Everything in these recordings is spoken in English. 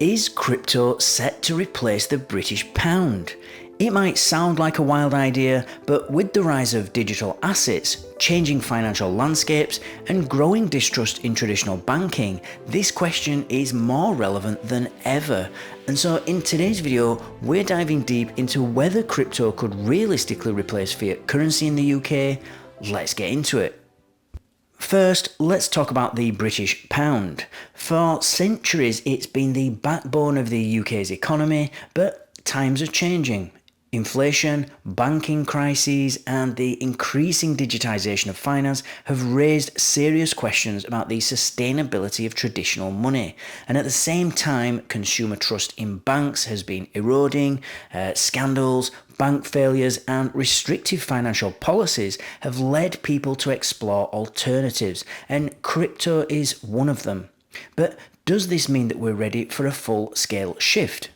Is crypto set to replace the British pound? It might sound like a wild idea, but with the rise of digital assets, changing financial landscapes, and growing distrust in traditional banking, this question is more relevant than ever. And so in today's video, we're diving deep into whether crypto could realistically replace fiat currency in the UK. Let's get into it. First, let's talk about the British pound. For centuries, it's been the backbone of the UK's economy, but times are changing. Inflation, banking crises, and the increasing digitisation of finance have raised serious questions about the sustainability of traditional money. And at the same time, consumer trust in banks has been eroding. Scandals, bank failures, and restrictive financial policies have led people to explore alternatives, and crypto is one of them. But does this mean that we're ready for a full-scale shift?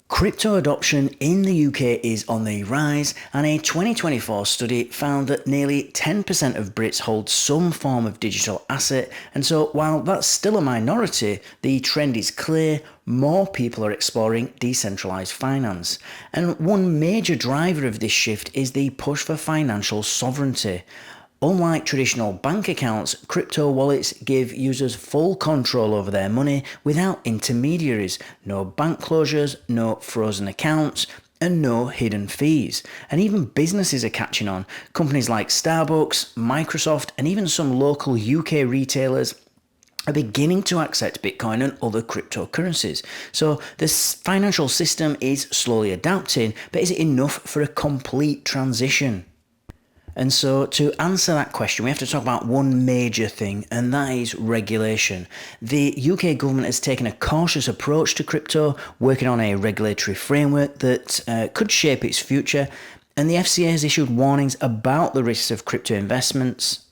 Crypto adoption in the UK is on the rise, and a 2024 study found that nearly 10% of Brits hold some form of digital asset, and so while that's still a minority, the trend is clear. More people are exploring decentralized finance. And one major driver of this shift is the push for financial sovereignty. Unlike traditional bank accounts, crypto wallets give users full control over their money without intermediaries, no bank closures, no frozen accounts, and no hidden fees. And even businesses are catching on. Companies like Starbucks, Microsoft, and even some local UK retailers are beginning to accept Bitcoin and other cryptocurrencies. So this financial system is slowly adapting, but is it enough for a complete transition? And so to answer that question, we have to talk about one major thing, and that is regulation. The UK government has taken a cautious approach to crypto, working on a regulatory framework that could shape its future, and the FCA has issued warnings about the risks of crypto investments.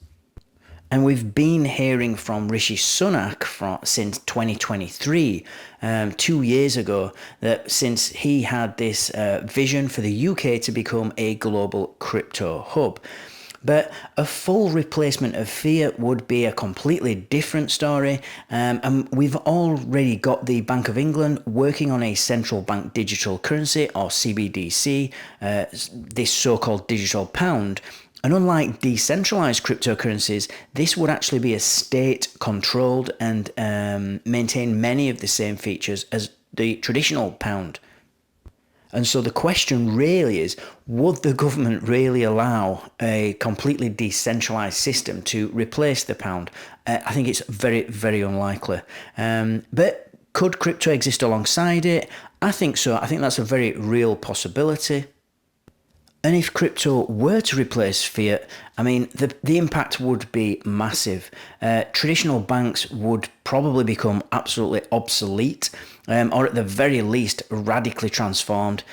And we've been hearing from Rishi Sunak since 2023, 2 years ago, that since he had this vision for the UK to become a global crypto hub. But a full replacement of fiat would be a completely different story. And we've already got the Bank of England working on a central bank digital currency, or CBDC, this so-called digital pound. And unlike decentralized cryptocurrencies, this would actually be a state-controlled and maintain many of the same features as the traditional pound. And so the question really is, would the government really allow a completely decentralized system to replace the pound? I think it's very, very unlikely. But could crypto exist alongside it? I think so. I think that's a very real possibility. And if crypto were to replace fiat, I mean, the impact would be massive. Traditional banks would probably become absolutely obsolete, or at the very least, radically transformed.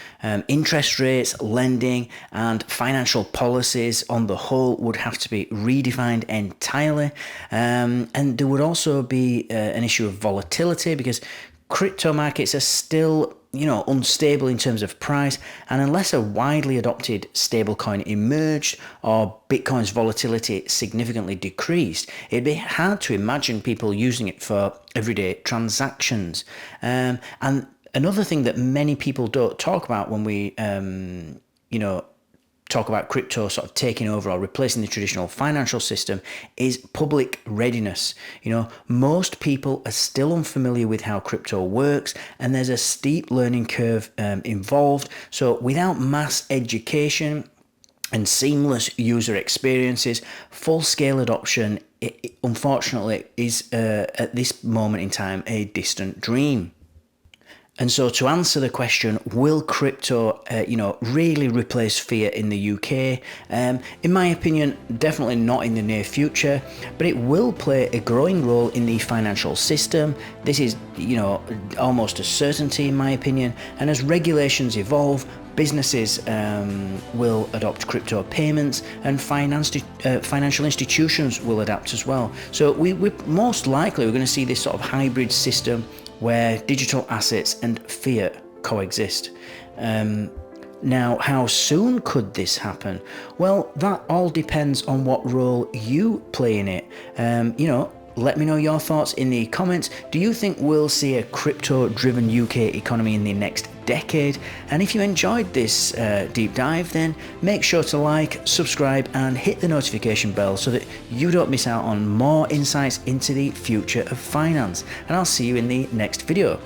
Interest rates, lending, and financial policies on the whole would have to be redefined entirely. And there would also be an issue of volatility, because crypto markets are still unstable in terms of price, and unless a widely adopted stablecoin emerged or Bitcoin's volatility significantly decreased, it'd be hard to imagine people using it for everyday transactions. And another thing that many people don't talk about when we, talk about crypto sort of taking over or replacing the traditional financial system is public readiness. Most people are still unfamiliar with how crypto works, and there's a steep learning curve involved. So without mass education and seamless user experiences, full-scale adoption, unfortunately, is at this moment in time a distant dream. And so to answer the question, will crypto, really replace fiat in the UK? In my opinion, definitely not in the near future, but it will play a growing role in the financial system. This is, almost a certainty in my opinion. And as regulations evolve, businesses will adopt crypto payments, and financial institutions will adapt as well. So we're most likely going to see this sort of hybrid system where digital assets and fiat coexist. Now, how soon could this happen? Well, that all depends on what role you play in it. Let me know your thoughts in the comments. Do you think we'll see a crypto-driven UK economy in the next decade? And if you enjoyed this deep dive, then make sure to like, subscribe, and hit the notification bell so that you don't miss out on more insights into the future of finance. And I'll see you in the next video.